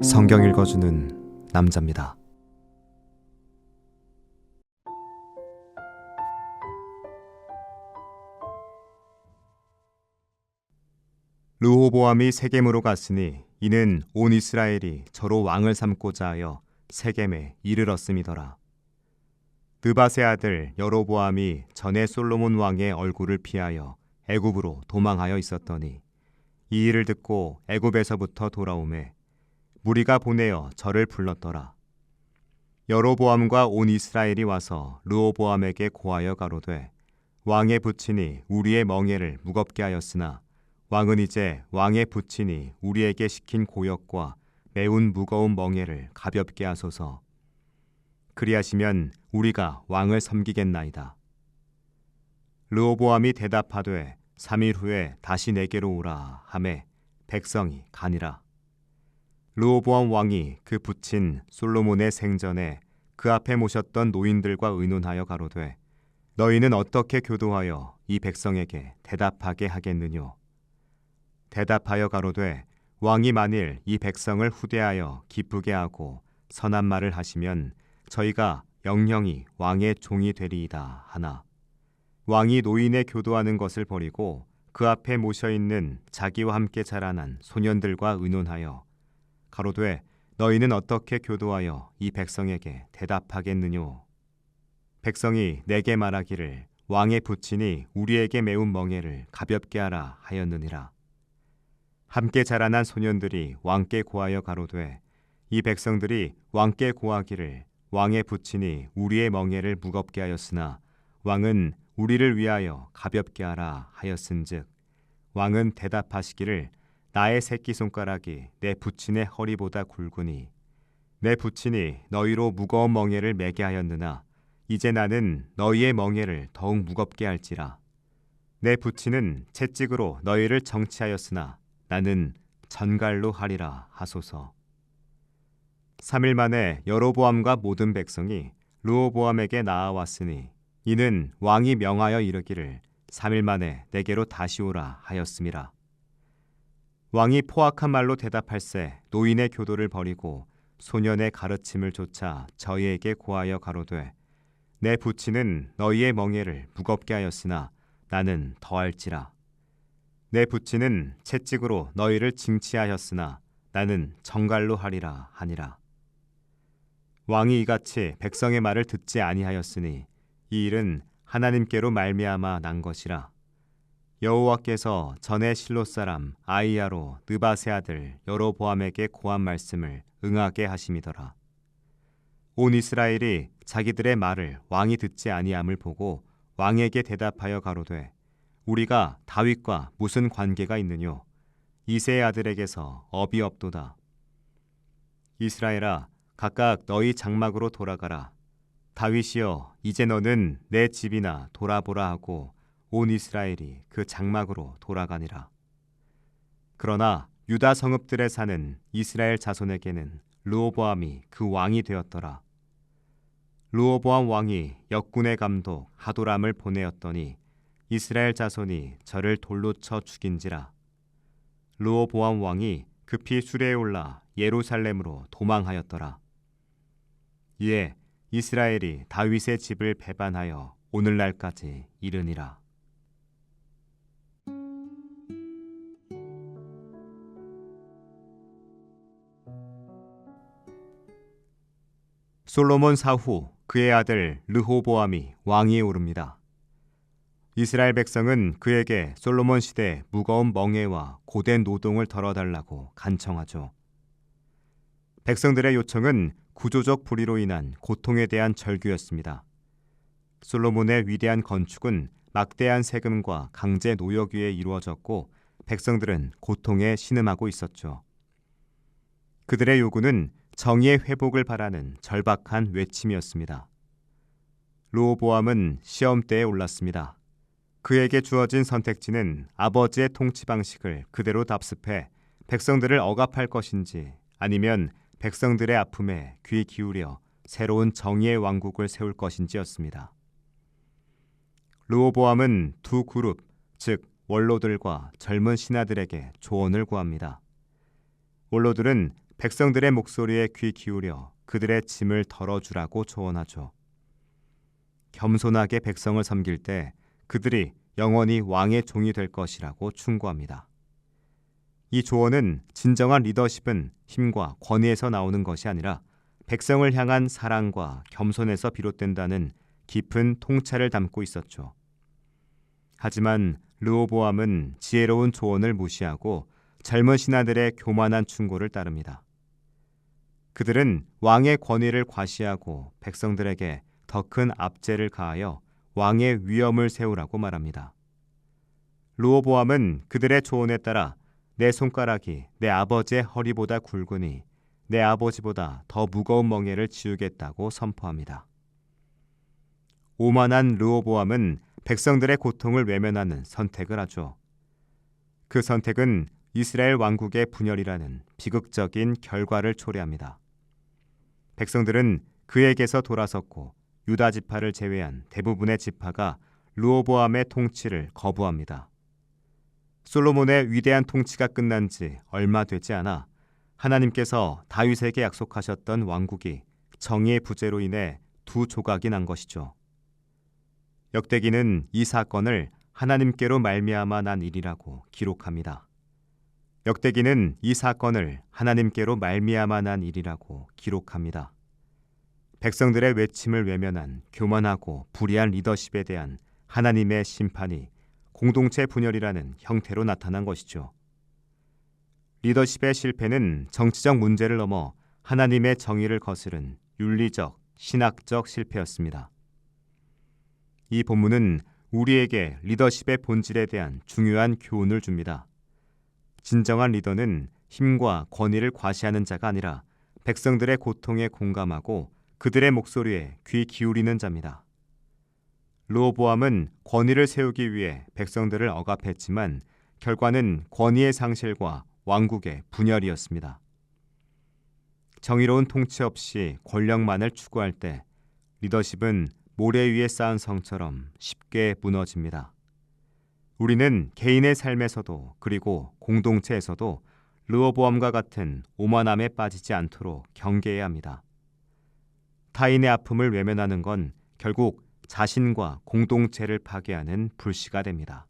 성경 읽어주는 남자입니다. 르호보암이 세겜으로 갔으니 이는 온 이스라엘이 저로 왕을 삼고자 하여 세겜에 이르렀음이더라. 느밧의 아들 여로보암이 전에 솔로몬 왕의 얼굴을 피하여 애굽으로 도망하여 있었더니 이 일을 듣고 애굽에서부터 돌아오매 무리가 보내어 저를 불렀더라. 여로보암과 온 이스라엘이 와서 르호보암에게 고하여 가로되 왕의 부친이 우리의 멍에를 무겁게 하였으나 왕은 이제 왕의 부친이 우리에게 시킨 고역과 매운 무거운 멍에를 가볍게 하소서. 그리하시면 우리가 왕을 섬기겠나이다. 르호보암이 대답하되 3일 후에 다시 내게로 오라 하매 백성이 가니라. 르호보암 왕이 그 부친 솔로몬의 생전에 그 앞에 모셨던 노인들과 의논하여 가로되 너희는 어떻게 교도하여 이 백성에게 대답하게 하겠느뇨? 대답하여 가로되 왕이 만일 이 백성을 후대하여 기쁘게 하고 선한 말을 하시면 저희가 영영이 왕의 종이 되리이다 하나 왕이 노인의 교도하는 것을 버리고 그 앞에 모셔있는 자기와 함께 자라난 소년들과 의논하여 가로되 너희는 어떻게 교도하여 이 백성에게 대답하겠느뇨? 백성이 내게 말하기를 왕의 부친이 우리에게 매운 멍에를 가볍게 하라 하였느니라. 함께 자라난 소년들이 왕께 고하여 가로되 이 백성들이 왕께 고하기를 왕의 부친이 우리의 멍에를 무겁게 하였으나 왕은 우리를 위하여 가볍게 하라 하였은즉 왕은 대답하시기를 나의 새끼손가락이 내 부친의 허리보다 굵으니 내 부친이 너희로 무거운 멍에를 매게 하였느나 이제 나는 너희의 멍에를 더욱 무겁게 할지라. 내 부친은 채찍으로 너희를 정치하였으나 나는 전갈로 하리라 하소서. 3일 만에 여로보암과 모든 백성이 르호보암에게 나아왔으니 이는 왕이 명하여 이르기를 3일 만에 내게로 다시 오라 하였음이라. 왕이 포악한 말로 대답할세 노인의 교도를 버리고 소년의 가르침을 좇아 저희에게 고하여 가로되 내 부친은 너희의 멍에를 무겁게 하였으나 나는 더할지라. 내 부친은 채찍으로 너희를 징치하였으나 나는 정갈로 하리라 하니라. 왕이 이같이 백성의 말을 듣지 아니하였으니 이 일은 하나님께로 말미암아 난 것이라. 여호와께서 전에 실로 사람 아이야로 느밧의 아들 여로보암에게 고한 말씀을 응하게 하심이더라. 온 이스라엘이 자기들의 말을 왕이 듣지 아니함을 보고 왕에게 대답하여 가로되 우리가 다윗과 무슨 관계가 있느뇨? 이새의 아들에게서 업이 없도다. 이스라엘아 각각 너희 장막으로 돌아가라. 다윗이여 이제 너는 내 집이나 돌아보라 하고 온 이스라엘이 그 장막으로 돌아가니라. 그러나 유다 성읍들에 사는 이스라엘 자손에게는 르호보암이 그 왕이 되었더라. 르호보암 왕이 역군의 감독 하도람을 보내었더니 이스라엘 자손이 저를 돌로 쳐 죽인지라. 르호보암 왕이 급히 수레에 올라 예루살렘으로 도망하였더라. 이에 이스라엘이 다윗의 집을 배반하여 오늘날까지 이르니라. 솔로몬 사후 그의 아들 르호보암이 왕위에 오릅니다. 이스라엘 백성은 그에게 솔로몬 시대 무거운 멍에와 고된 노동을 덜어달라고 간청하죠. 백성들의 요청은 구조적 불의로 인한 고통에 대한 절규였습니다. 솔로몬의 위대한 건축은 막대한 세금과 강제 노역 위에 이루어졌고 백성들은 고통에 신음하고 있었죠. 그들의 요구는 정의의 회복을 바라는 절박한 외침이었습니다. 르호보암은 시험대에 올랐습니다. 그에게 주어진 선택지는 아버지의 통치 방식을 그대로 답습해 백성들을 억압할 것인지 아니면 백성들의 아픔에 귀 기울여 새로운 정의의 왕국을 세울 것인지였습니다. 르호보암은 두 그룹, 즉 원로들과 젊은 신하들에게 조언을 구합니다. 원로들은 백성들의 목소리에 귀 기울여 그들의 짐을 덜어주라고 조언하죠. 겸손하게 백성을 섬길 때 그들이 영원히 왕의 종이 될 것이라고 충고합니다. 이 조언은 진정한 리더십은 힘과 권위에서 나오는 것이 아니라 백성을 향한 사랑과 겸손에서 비롯된다는 깊은 통찰을 담고 있었죠. 하지만 르호보암은 지혜로운 조언을 무시하고 젊은 신하들의 교만한 충고를 따릅니다. 그들은 왕의 권위를 과시하고 백성들에게 더 큰 압제를 가하여 왕의 위엄을 세우라고 말합니다. 르호보암은 그들의 조언에 따라 내 손가락이 내 아버지의 허리보다 굵으니 내 아버지보다 더 무거운 멍에를 지우겠다고 선포합니다. 오만한 르호보암은 백성들의 고통을 외면하는 선택을 하죠. 그 선택은 이스라엘 왕국의 분열이라는 비극적인 결과를 초래합니다. 백성들은 그에게서 돌아섰고 유다 지파를 제외한 대부분의 지파가 르호보암의 통치를 거부합니다. 솔로몬의 위대한 통치가 끝난 지 얼마 되지 않아 하나님께서 다윗에게 약속하셨던 왕국이 정의의 부재로 인해 두 조각이 난 것이죠. 역대기는 이 사건을 하나님께로 말미암아 난 일이라고 기록합니다. 역대기는 이 사건을 하나님께로 말미암아 난 일이라고 기록합니다. 백성들의 외침을 외면한 교만하고 불의한 리더십에 대한 하나님의 심판이 공동체 분열이라는 형태로 나타난 것이죠. 리더십의 실패는 정치적 문제를 넘어 하나님의 정의를 거스른 윤리적, 신학적 실패였습니다. 이 본문은 우리에게 리더십의 본질에 대한 중요한 교훈을 줍니다. 진정한 리더는 힘과 권위를 과시하는 자가 아니라 백성들의 고통에 공감하고 그들의 목소리에 귀 기울이는 자입니다. 르호보암은 권위를 세우기 위해 백성들을 억압했지만 결과는 권위의 상실과 왕국의 분열이었습니다. 정의로운 통치 없이 권력만을 추구할 때 리더십은 모래 위에 쌓은 성처럼 쉽게 무너집니다. 우리는 개인의 삶에서도 그리고 공동체에서도 르호보암과 같은 오만함에 빠지지 않도록 경계해야 합니다. 타인의 아픔을 외면하는 건 결국 자신과 공동체를 파괴하는 불씨가 됩니다.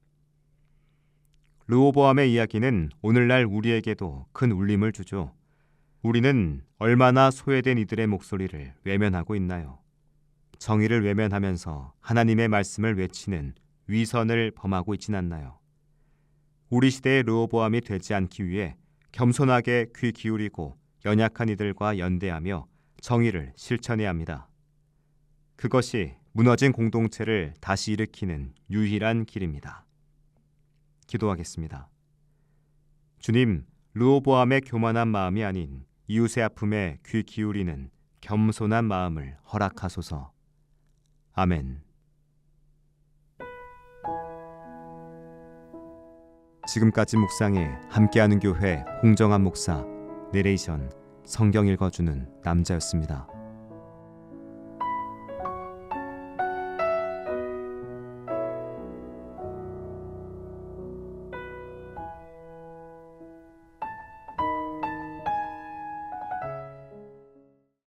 르호보암의 이야기는 오늘날 우리에게도 큰 울림을 주죠. 우리는 얼마나 소외된 이들의 목소리를 외면하고 있나요? 정의를 외면하면서 하나님의 말씀을 외치는 위선을 범하고 있진 않나요? 우리 시대의 르호보암이 되지 않기 위해 겸손하게 귀 기울이고 연약한 이들과 연대하며 정의를 실천해야 합니다. 그것이 무너진 공동체를 다시 일으키는 유일한 길입니다. 기도하겠습니다. 주님, 르호보암의 교만한 마음이 아닌 이웃의 아픔에 귀 기울이는 겸손한 마음을 허락하소서. 아멘. 지금까지 묵상에 함께하는 교회 홍정한 목사, 내레이션 성경 읽어주는 남자였습니다.